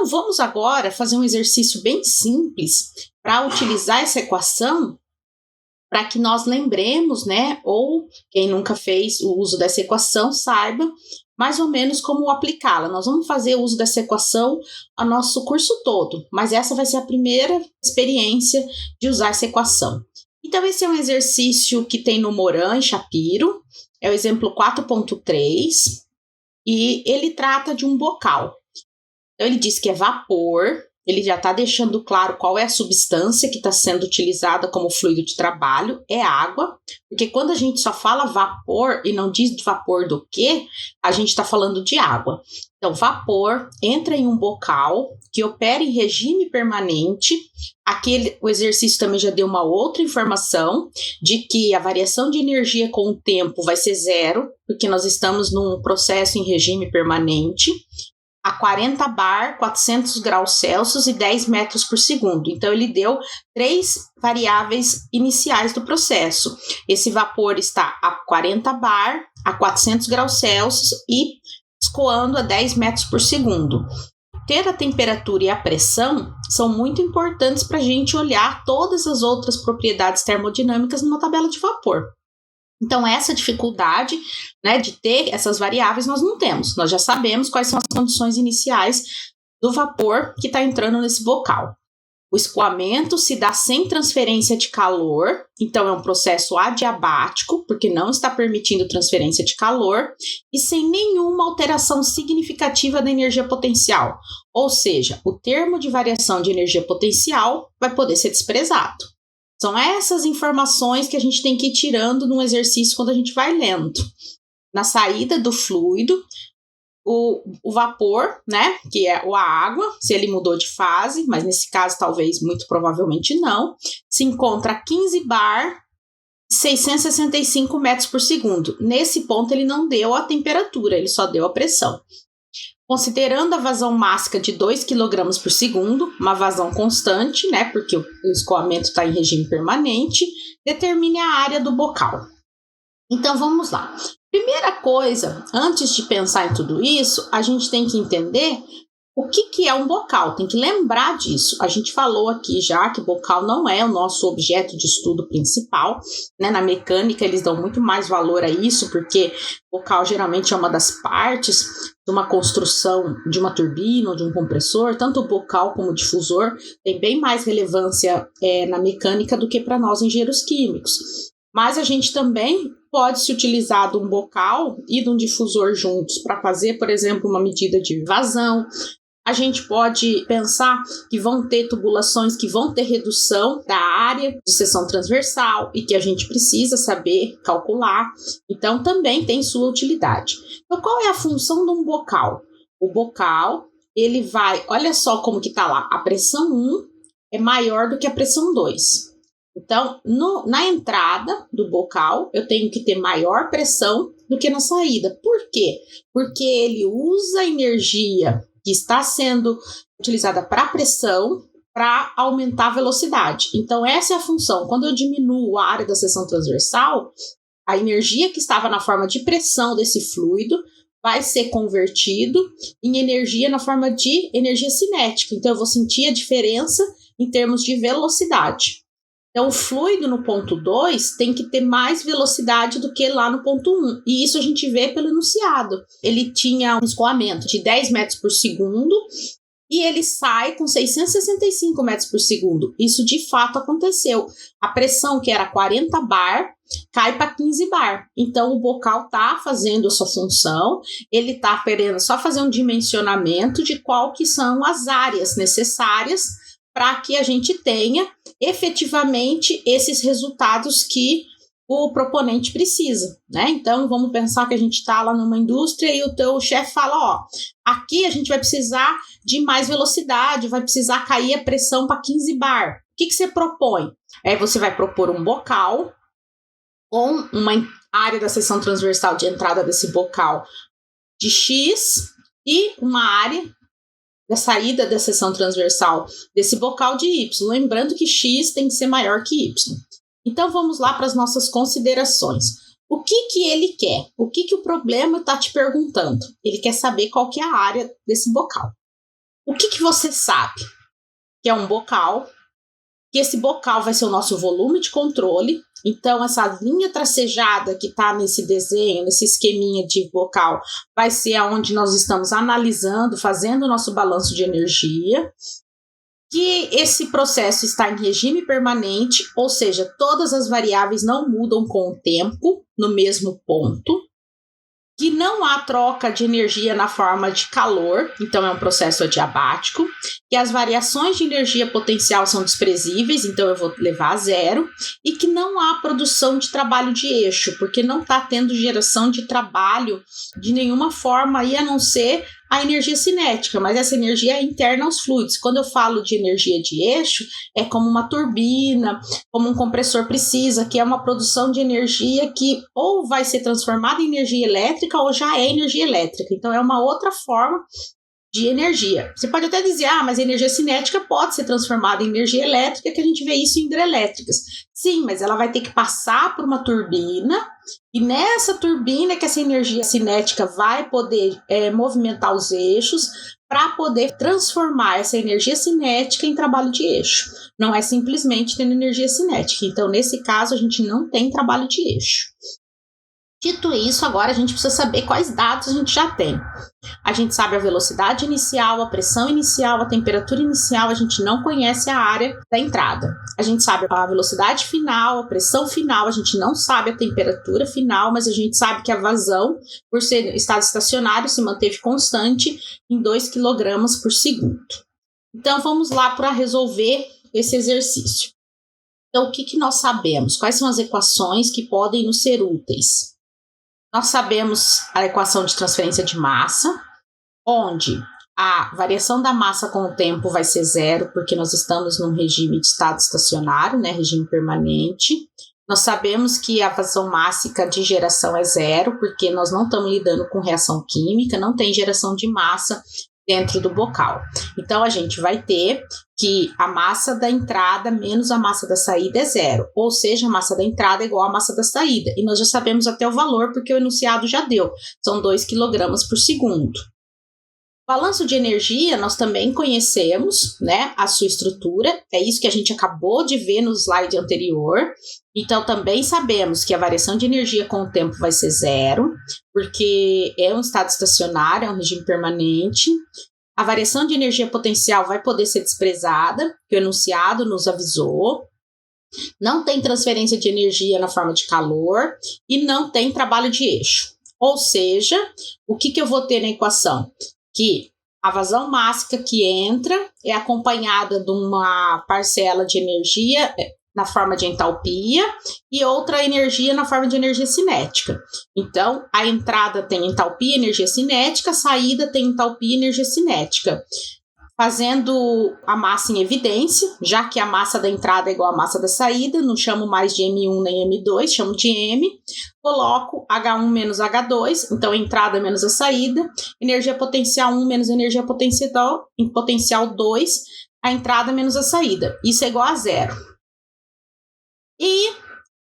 Então, vamos agora fazer um exercício bem simples para utilizar essa equação para que nós lembremos, né? Ou quem nunca fez o uso dessa equação saiba mais ou menos como aplicá-la. Nós vamos fazer o uso dessa equação ao nosso curso todo, mas essa vai ser a primeira experiência de usar essa equação. Então, esse é um exercício que tem no Moran e Shapiro, é o exemplo 4.3, e ele trata de um bocal. Então, ele diz que é vapor, ele já está deixando claro qual é a substância que está sendo utilizada como fluido de trabalho, é água, porque quando a gente só fala vapor e não diz vapor do quê, a gente está falando de água. Então, vapor entra em um bocal que opera em regime permanente. Aqui o exercício também já deu uma outra informação de que a variação de energia com o tempo vai ser zero, porque nós estamos num processo em regime permanente, a 40 bar, 400 graus Celsius e 10 metros por segundo. Então, ele deu 3 variáveis iniciais do processo. Esse vapor está a 40 bar, a 400 graus Celsius e escoando a 10 metros por segundo. Ter a temperatura e a pressão são muito importantes para a gente olhar todas as outras propriedades termodinâmicas numa tabela de vapor. Então, essa dificuldade, né, de ter essas variáveis nós não temos. Nós já sabemos quais são as condições iniciais do vapor que está entrando nesse bocal. O escoamento se dá sem transferência de calor, então é um processo adiabático, porque não está permitindo transferência de calor, e sem nenhuma alteração significativa da energia potencial. Ou seja, o termo de variação de energia potencial vai poder ser desprezado. São essas informações que a gente tem que ir tirando num exercício quando a gente vai lendo. Na saída do fluido, o vapor, né, que é a água, se ele mudou de fase, mas nesse caso talvez muito provavelmente não, se encontra a 15 bar, 665 metros por segundo. Nesse ponto ele não deu a temperatura, ele só deu a pressão. Considerando a vazão máxima de 2 kg por segundo, uma vazão constante, né, porque o escoamento está em regime permanente, determine a área do bocal. Então, vamos lá. Primeira coisa, antes de pensar em tudo isso, a gente tem que entender o que é um bocal, tem que lembrar disso. A gente falou aqui já que bocal não é o nosso objeto de estudo principal, né? Na mecânica eles dão muito mais valor a isso, porque bocal geralmente é uma das partes de uma construção de uma turbina ou de um compressor. Tanto o bocal como o difusor tem bem mais relevância na mecânica do que para nós engenheiros químicos. Mas a gente também pode se utilizar de um bocal e de um difusor juntos para fazer, por exemplo, uma medida de vazão. A gente pode pensar que vão ter tubulações que vão ter redução da área de seção transversal e que a gente precisa saber calcular. Então, também tem sua utilidade. Então, qual é a função de um bocal? O bocal, ele vai... Olha só como que está lá. A pressão 1 é maior do que a pressão 2. Então, na entrada do bocal, eu tenho que ter maior pressão do que na saída. Por quê? Porque ele usa a energia que está sendo utilizada para pressão para aumentar a velocidade. Então, essa é a função. Quando eu diminuo a área da seção transversal, a energia que estava na forma de pressão desse fluido vai ser convertido em energia na forma de energia cinética. Então, eu vou sentir a diferença em termos de velocidade. Então, o fluido no ponto 2 tem que ter mais velocidade do que lá no ponto 1. E isso a gente vê pelo enunciado. Ele tinha um escoamento de 10 metros por segundo e ele sai com 665 metros por segundo. Isso de fato aconteceu. A pressão, que era 40 bar, cai para 15 bar. Então, o bocal está fazendo a sua função, ele está querendo só fazer um dimensionamento de qual que são as áreas necessárias para que a gente tenha efetivamente esses resultados que o proponente precisa, né? Então, vamos pensar que a gente está lá numa indústria e o teu chefe fala, ó, aqui a gente vai precisar de mais velocidade, vai precisar cair a pressão para 15 bar. O que você propõe? Você vai propor um bocal com uma área da seção transversal de entrada desse bocal de X e uma área da saída da seção transversal desse bocal de Y. Lembrando que X tem que ser maior que Y. Então, vamos lá para as nossas considerações. O que ele quer? O que o problema está te perguntando? Ele quer saber qual que é a área desse bocal. O que você sabe? Que é um bocal, que esse bocal vai ser o nosso volume de controle. Então, essa linha tracejada que está nesse desenho, nesse esqueminha de bocal, vai ser onde nós estamos analisando, fazendo o nosso balanço de energia. Que esse processo está em regime permanente, ou seja, todas as variáveis não mudam com o tempo, no mesmo ponto. Que não há troca de energia na forma de calor, então é um processo adiabático, que as variações de energia potencial são desprezíveis, então eu vou levar a zero, e que não há produção de trabalho de eixo, porque não está tendo geração de trabalho de nenhuma forma, aí, a não ser a energia cinética, mas essa energia é interna aos fluidos. Quando eu falo de energia de eixo, é como uma turbina, como um compressor precisa, que é uma produção de energia que ou vai ser transformada em energia elétrica ou já é energia elétrica. Então, é uma outra forma de energia. Você pode até dizer, mas a energia cinética pode ser transformada em energia elétrica, que a gente vê isso em hidrelétricas. Sim, mas ela vai ter que passar por uma turbina, e nessa turbina que essa energia cinética vai poder movimentar os eixos para poder transformar essa energia cinética em trabalho de eixo. Não é simplesmente tendo energia cinética. Então, nesse caso, a gente não tem trabalho de eixo. Dito isso, agora a gente precisa saber quais dados a gente já tem. A gente sabe a velocidade inicial, a pressão inicial, a temperatura inicial, a gente não conhece a área da entrada. A gente sabe a velocidade final, a pressão final, a gente não sabe a temperatura final, mas a gente sabe que a vazão, por ser estado estacionário, se manteve constante em 2 kg por segundo. Então, vamos lá para resolver esse exercício. Então, o que nós sabemos? Quais são as equações que podem nos ser úteis? Nós sabemos a equação de transferência de massa, onde a variação da massa com o tempo vai ser zero, porque nós estamos num regime de estado estacionário, né, regime permanente. Nós sabemos que a vazão mássica de geração é zero, porque nós não estamos lidando com reação química, não tem geração de massa dentro do bocal. Então, a gente vai ter que a massa da entrada menos a massa da saída é zero, ou seja, a massa da entrada é igual à massa da saída. E nós já sabemos até o valor, porque o enunciado já deu, são 2 kg por segundo. Balanço de energia, nós também conhecemos, né, a sua estrutura, é isso que a gente acabou de ver no slide anterior. Então, também sabemos que a variação de energia com o tempo vai ser zero, porque é um estado estacionário, é um regime permanente. A variação de energia potencial vai poder ser desprezada, que o enunciado nos avisou. Não tem transferência de energia na forma de calor e não tem trabalho de eixo. Ou seja, o que eu vou ter na equação? Que a vazão mássica que entra é acompanhada de uma parcela de energia na forma de entalpia e outra energia na forma de energia cinética. Então, a entrada tem entalpia e energia cinética, a saída tem entalpia e energia cinética. Fazendo a massa em evidência, já que a massa da entrada é igual à massa da saída, não chamo mais de M1 nem M2, chamo de M, coloco H1 menos H2, então entrada menos a saída, energia potencial 1 menos energia potencial 2, a entrada menos a saída. Isso é igual a zero. E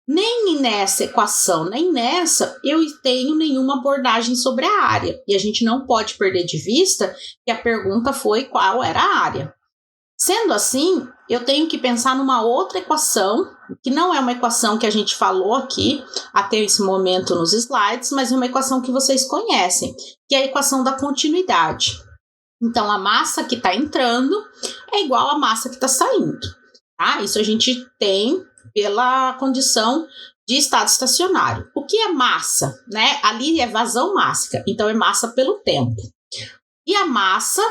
nem nessa equação, nem nessa, eu tenho nenhuma abordagem sobre a área. E a gente não pode perder de vista que a pergunta foi qual era a área. Sendo assim, eu tenho que pensar numa outra equação, que não é uma equação que a gente falou aqui até esse momento nos slides, mas é uma equação que vocês conhecem, que é a equação da continuidade. Então, a massa que está entrando é igual à massa que está saindo. Tá? Isso a gente tem pela condição de estado estacionário. O que é massa? Né? Ali é vazão mássica, então é massa pelo tempo. E a massa,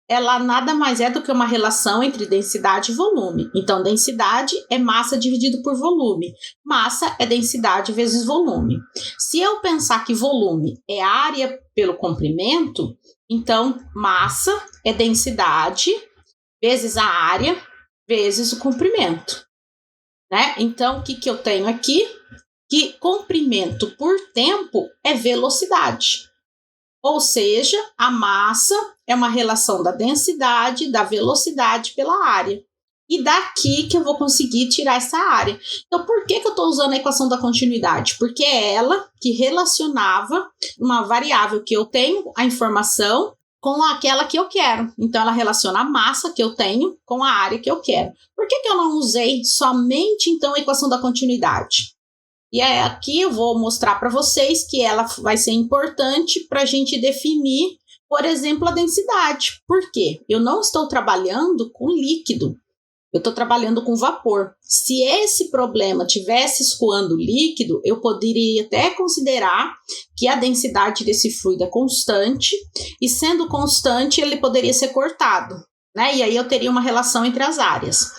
ela nada mais é do que uma relação entre densidade e volume. Então, densidade é massa dividido por volume. Massa é densidade vezes volume. Se eu pensar que volume é área pelo comprimento, então massa é densidade vezes a área vezes o comprimento. Né? Então, o que eu tenho aqui? Que comprimento por tempo é velocidade. Ou seja, a massa é uma relação da densidade, da velocidade pela área. E daqui que eu vou conseguir tirar essa área. Então, por que eu estou usando a equação da continuidade? Porque é ela que relacionava uma variável que eu tenho, a informação, com aquela que eu quero. Então, ela relaciona a massa que eu tenho com a área que eu quero. Por que eu não usei somente, então, a equação da continuidade? E aqui eu vou mostrar para vocês que ela vai ser importante para a gente definir, por exemplo, a densidade. Por quê? Eu não estou trabalhando com líquido, eu estou trabalhando com vapor. Se esse problema tivesse escoando líquido, eu poderia até considerar que a densidade desse fluido é constante, e sendo constante, ele poderia ser cortado, né? E aí eu teria uma relação entre as áreas.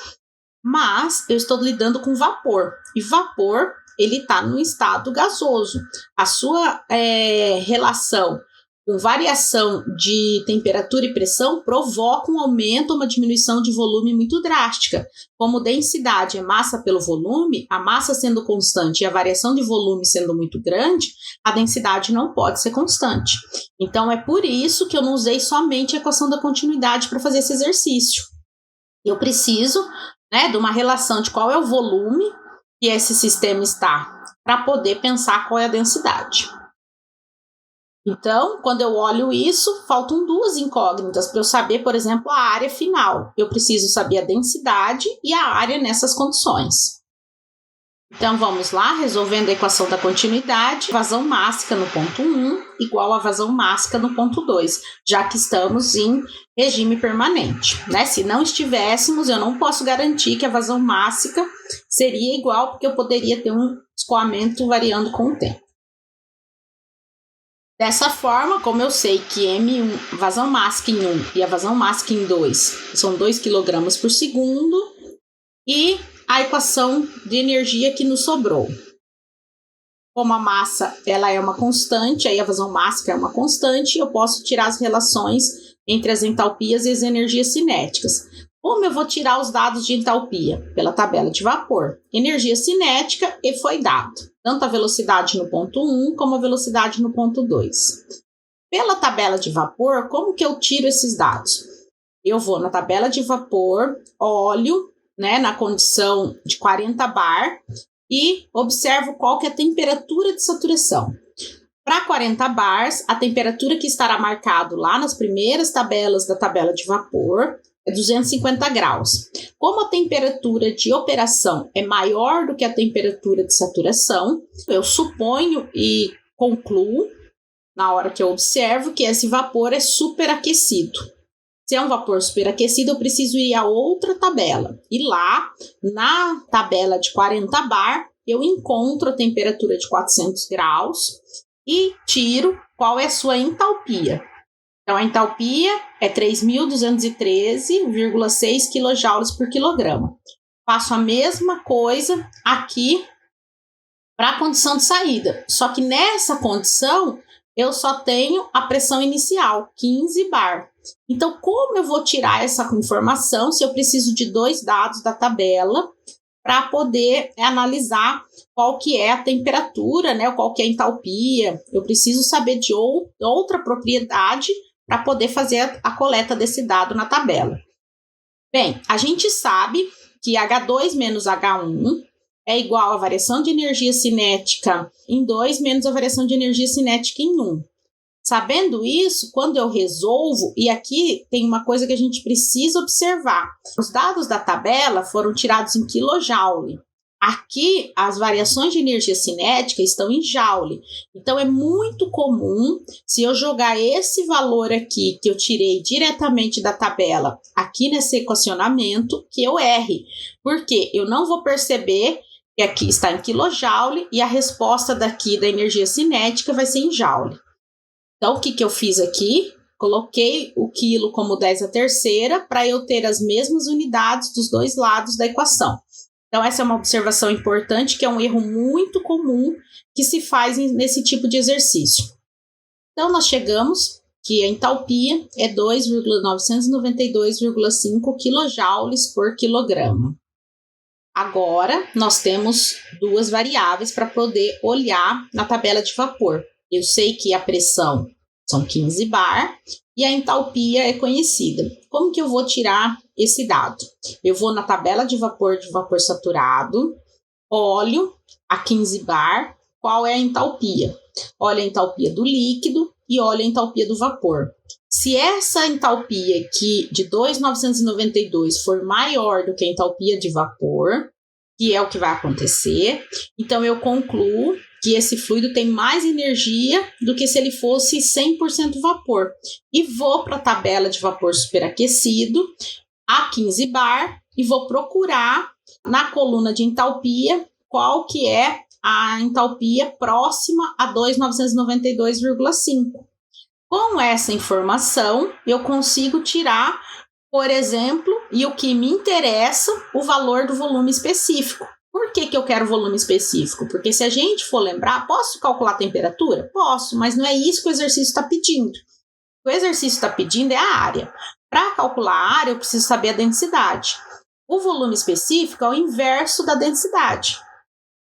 Mas eu estou lidando com vapor, e vapor, ele está no estado gasoso. A sua relação com variação de temperatura e pressão provoca um aumento ou uma diminuição de volume muito drástica. Como densidade é massa pelo volume, a massa sendo constante e a variação de volume sendo muito grande, a densidade não pode ser constante. Então, é por isso que eu não usei somente a equação da continuidade para fazer esse exercício. Eu preciso, né, de uma relação de qual é o volume que esse sistema está, para poder pensar qual é a densidade. Então, quando eu olho isso, faltam duas incógnitas para eu saber, por exemplo, a área final. Eu preciso saber a densidade e a área nessas condições. Então, vamos lá, resolvendo a equação da continuidade. Vazão mássica no ponto 1 igual a vazão mássica no ponto 2, já que estamos em regime permanente, né? Se não estivéssemos, eu não posso garantir que a vazão mássica seria igual, porque eu poderia ter um escoamento variando com o tempo. Dessa forma, como eu sei que M1, vazão mássica em 1 e a vazão mássica em 2 são 2 kg por segundo, e a equação de energia que nos sobrou. Como a massa ela é uma constante, aí a vazão mássica é uma constante, eu posso tirar as relações entre as entalpias e as energias cinéticas. Como eu vou tirar os dados de entalpia? Pela tabela de vapor. Energia cinética, e foi dado tanto a velocidade no ponto 1 como a velocidade no ponto 2. Pela tabela de vapor, como que eu tiro esses dados? Eu vou na tabela de vapor, olho, né, na condição de 40 bar e observo qual que é a temperatura de saturação. Para 40 bars, a temperatura que estará marcado lá nas primeiras tabelas da tabela de vapor é 250 graus. Como a temperatura de operação é maior do que a temperatura de saturação, eu suponho e concluo, na hora que eu observo, que esse vapor é superaquecido. Se é um vapor superaquecido, eu preciso ir a outra tabela. E lá, na tabela de 40 bar, eu encontro a temperatura de 400 graus e tiro qual é a sua entalpia. Então, a entalpia é 3.213,6 kJ por quilograma. Faço a mesma coisa aqui para a condição de saída. Só que nessa condição, eu só tenho a pressão inicial, 15 bar. Então, como eu vou tirar essa informação se eu preciso de dois dados da tabela para poder analisar qual que é a temperatura, né, qual que é a entalpia? Eu preciso saber de outra propriedade para poder fazer a coleta desse dado na tabela. Bem, a gente sabe que H2 menos H1 é igual à variação de energia cinética em 2 menos a variação de energia cinética em 1. Sabendo isso, quando eu resolvo, e aqui tem uma coisa que a gente precisa observar. Os dados da tabela foram tirados em kJ. Aqui, as variações de energia cinética estão em joule. Então, é muito comum, se eu jogar esse valor aqui, que eu tirei diretamente da tabela, aqui nesse equacionamento, que eu erre. Porque eu não vou perceber que aqui está em kJ e a resposta daqui da energia cinética vai ser em joule. Então, o que eu fiz aqui? Coloquei o quilo como 10 à terceira para eu ter as mesmas unidades dos dois lados da equação. Então, essa é uma observação importante, que é um erro muito comum que se faz nesse tipo de exercício. Então, nós chegamos que a entalpia é 2,992,5 kJ por quilograma. Agora, nós temos duas variáveis para poder olhar na tabela de vapor. Eu sei que a pressão são 15 bar e a entalpia é conhecida. Como que eu vou tirar esse dado? Eu vou na tabela de vapor saturado, olho a 15 bar, qual é a entalpia? Olho a entalpia do líquido, e olho a entalpia do vapor. Se essa entalpia aqui de 2.992 for maior do que a entalpia de vapor, que é o que vai acontecer, então eu concluo que esse fluido tem mais energia do que se ele fosse 100% vapor. E vou para a tabela de vapor superaquecido, a 15 bar, e vou procurar na coluna de entalpia qual que é a entalpia próxima a 2.992,5. Com essa informação, eu consigo tirar, por exemplo, e o que me interessa, o valor do volume específico. Por que eu quero volume específico? Porque se a gente for lembrar, posso calcular a temperatura? Posso, mas não é isso que o exercício está pedindo. O exercício está pedindo é a área. Para calcular a área, eu preciso saber a densidade. O volume específico é o inverso da densidade.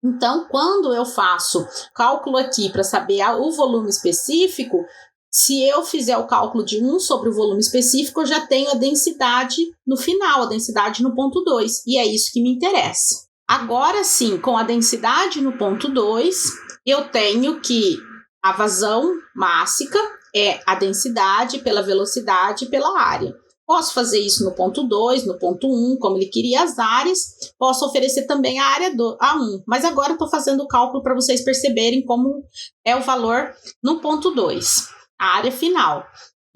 Então, quando eu faço cálculo aqui para saber o volume específico, se eu fizer o cálculo de 1 sobre o volume específico, eu já tenho a densidade no final, a densidade no ponto 2, e é isso que me interessa. Agora sim, com a densidade no ponto 2, eu tenho que a vazão mássica é a densidade pela velocidade pela área. Posso fazer isso no ponto 2, no ponto 1, como ele queria as áreas. Posso oferecer também a área A1. Mas agora eu estou fazendo o cálculo para vocês perceberem como é o valor no ponto 2, a área final.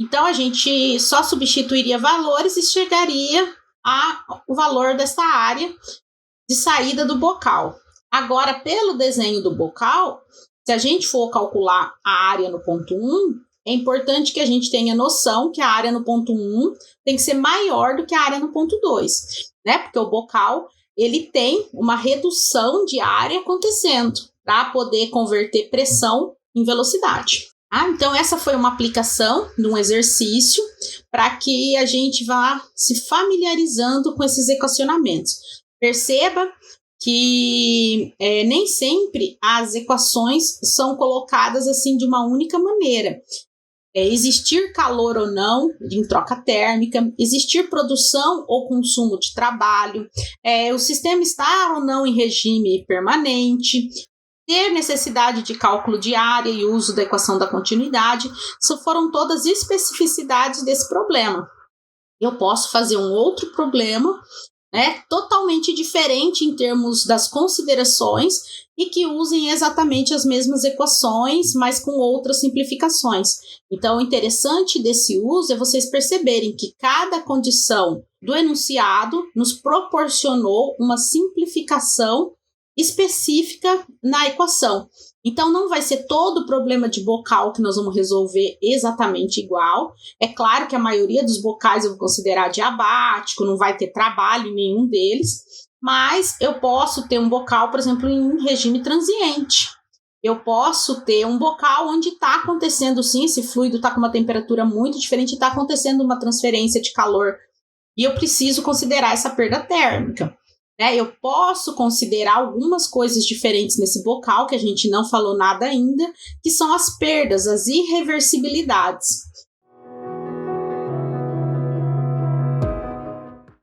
Então, a gente só substituiria valores e chegaria ao valor dessa área de saída do bocal. Agora, pelo desenho do bocal, se a gente for calcular a área no ponto 1, é importante que a gente tenha noção que a área no ponto 1 tem que ser maior do que a área no ponto 2, né? Porque o bocal, ele tem uma redução de área acontecendo para poder converter pressão em velocidade. Então, essa foi uma aplicação de um exercício para que a gente vá se familiarizando com esses equacionamentos. Perceba que nem sempre as equações são colocadas assim de uma única maneira. Existir calor ou não em troca térmica, existir produção ou consumo de trabalho, o sistema estar ou não em regime permanente, ter necessidade de cálculo de área e uso da equação da continuidade, isso foram todas especificidades desse problema. Eu posso fazer um outro problema, totalmente diferente em termos das considerações e que usem exatamente as mesmas equações, mas com outras simplificações. Então, o interessante desse uso é vocês perceberem que cada condição do enunciado nos proporcionou uma simplificação específica na equação. Então, não vai ser todo o problema de bocal que nós vamos resolver exatamente igual. É claro que a maioria dos bocais eu vou considerar diabático, não vai ter trabalho em nenhum deles, mas eu posso ter um bocal, por exemplo, em regime transiente. Eu posso ter um bocal onde está acontecendo, sim, esse fluido está com uma temperatura muito diferente, está acontecendo uma transferência de calor, e eu preciso considerar essa perda térmica. Eu posso considerar algumas coisas diferentes nesse bocal, que a gente não falou nada ainda, que são as perdas, as irreversibilidades.